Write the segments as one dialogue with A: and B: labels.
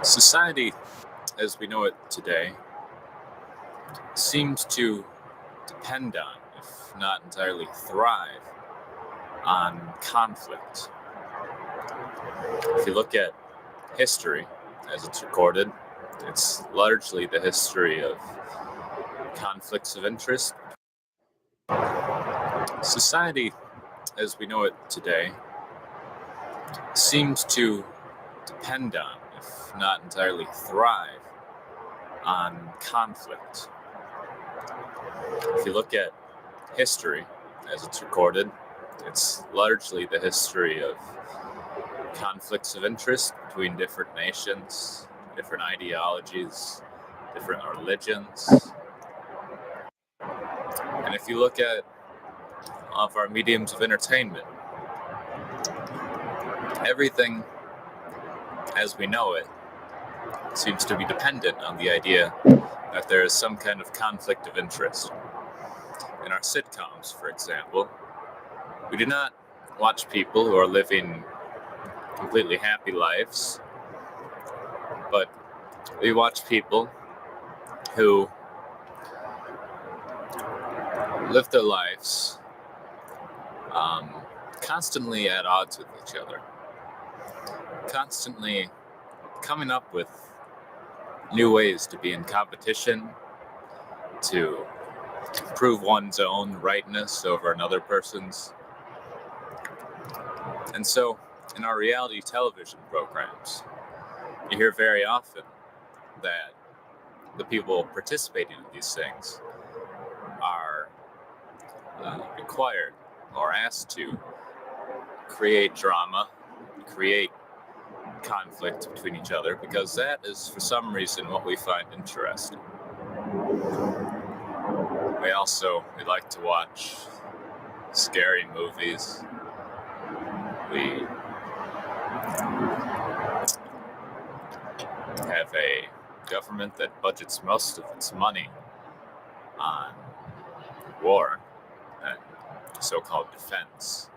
A: Society, as we know it today, seems to depend on, if not entirely thrive, on conflict. If you look at history as it's recorded, it's largely the history of conflicts of interest. Society, as we know it today, seems to depend on, if not entirely thrive, on conflict. If you look at history as it's recorded, it's largely the history of conflicts of interest between different nations, different ideologies, different religions. And if you look at all of our mediums of entertainment, everything as we know it seems to be dependent on the idea that there is some kind of conflict of interest. In our sitcoms, for example, we do not watch people who are living completely happy lives, but we watch people who live their lives constantly at odds with each other, constantly coming up with new ways to be in competition, to prove one's own rightness over another person's. And so, in our reality television programs, you hear very often that the people participating in these things are required or asked to create drama, create conflict between each other, because that is, for some reason, what we find interesting. We like to watch scary movies. We have a government that budgets most of its money on war and so-called defense.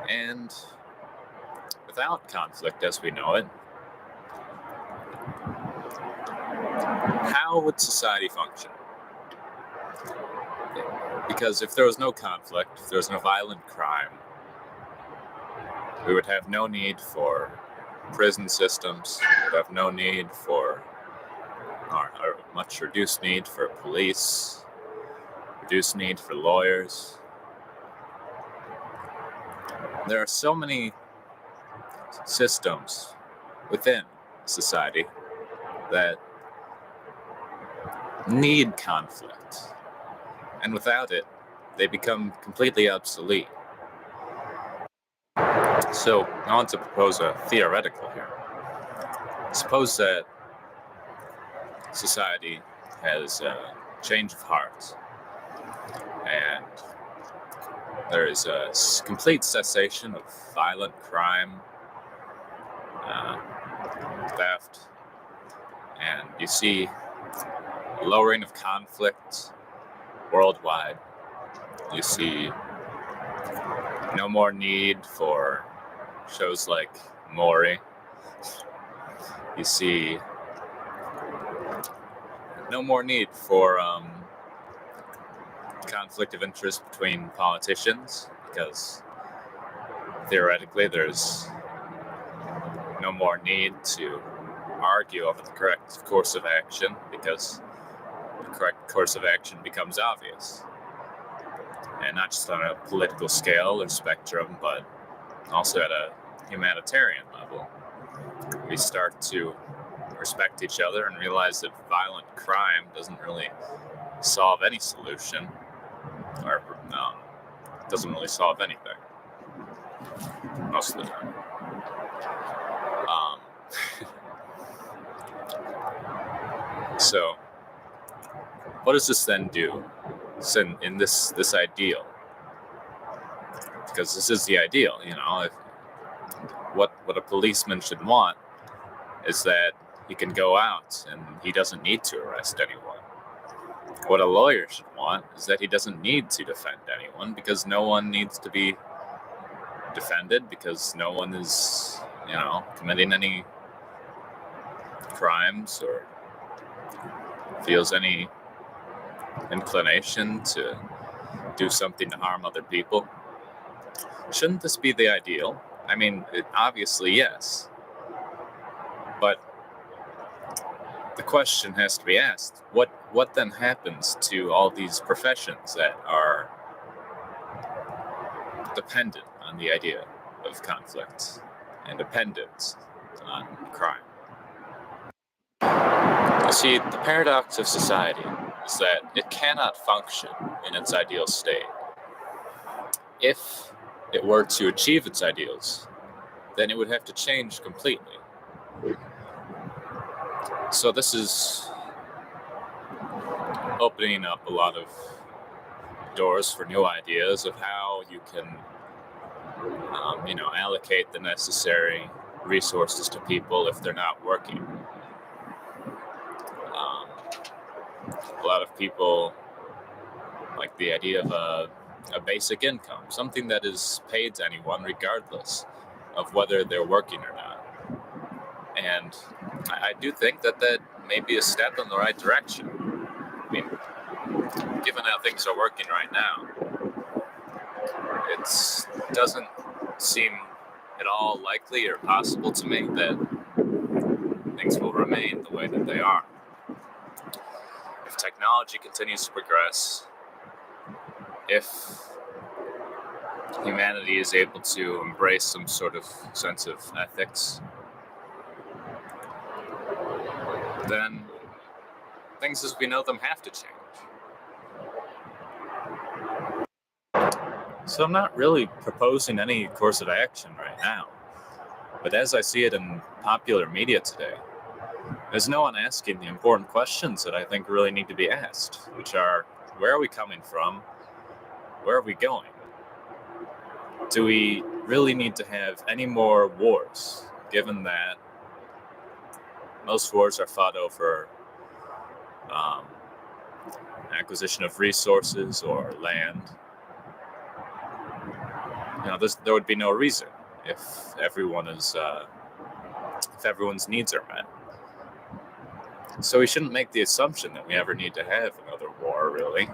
A: And without conflict as we know it, how would society function? Because if there was no conflict, if there was no violent crime, we would have no need for prison systems, we would have no need for, or much reduced need for police, reduced need for lawyers. There are so many systems within society that need conflict, and without it, they become completely obsolete. So, I want to propose a theoretical here. Suppose that society has a change of heart, and there is a complete cessation of violent crime, theft, and you see a lowering of conflict worldwide. You see no more need for shows like Maury. You see no more need for conflict of interest between politicians, because theoretically there's no more need to argue over the correct course of action, because the correct course of action becomes obvious. And not just on a political scale or spectrum, but also at a humanitarian level. We start to respect each other and realize that violent crime doesn't really solve any solution, or doesn't really solve anything most of the time. So, what does this then do in this ideal? Because this is the ideal, what a policeman should want is that he can go out and he doesn't need to arrest anyone. What a lawyer should want is that he doesn't need to defend anyone, because no one needs to be defended, because no one is, committing any crimes or feels any inclination to do something to harm other people. Shouldn't this be the ideal? I mean, obviously, yes. But the question has to be asked, what then happens to all these professions that are dependent on the idea of conflict and dependent on crime? You see, the paradox of society is that it cannot function in its ideal state. If it were to achieve its ideals, then it would have to change completely. So this is opening up a lot of doors for new ideas of how you can, allocate the necessary resources to people if they're not working. A lot of people like the idea of a basic income, something that is paid to anyone regardless of whether they're working or not. And I do think that may be a step in the right direction. I mean, given how things are working right now, it doesn't seem at all likely or possible to me that things will remain the way that they are. If technology continues to progress, if humanity is able to embrace some sort of sense of ethics, then things as we know them have to change. So I'm not really proposing any course of action right now, but as I see it in popular media today, there's no one asking the important questions that I think really need to be asked, which are, where are we coming from? Where are we going? Do we really need to have any more wars, given that most wars are fought over acquisition of resources or land? There would be no reason if everyone's needs are met. So we shouldn't make the assumption that we ever need to have another war, really.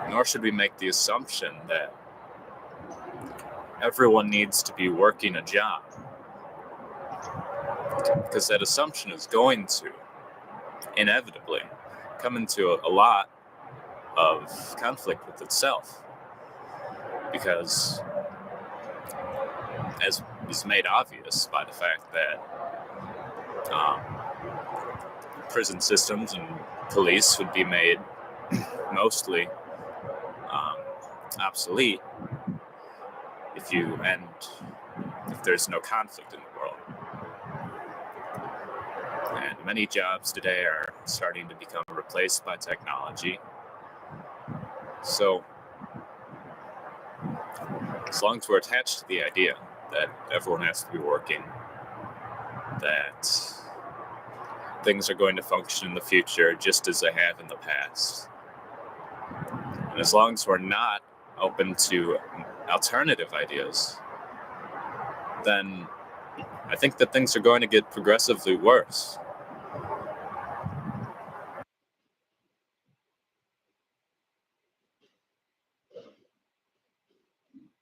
A: Nor should we make the assumption that everyone needs to be working a job, because that assumption is going to inevitably come into a lot of conflict with itself, because as is made obvious by the fact that prison systems and police would be made mostly obsolete if there's no conflict in the world. And many jobs today are starting to become replaced by technology. So as long as we're attached to the idea that everyone has to be working, that things are going to function in the future just as they have in the past, and as long as we're not open to alternative ideas, then I think that things are going to get progressively worse.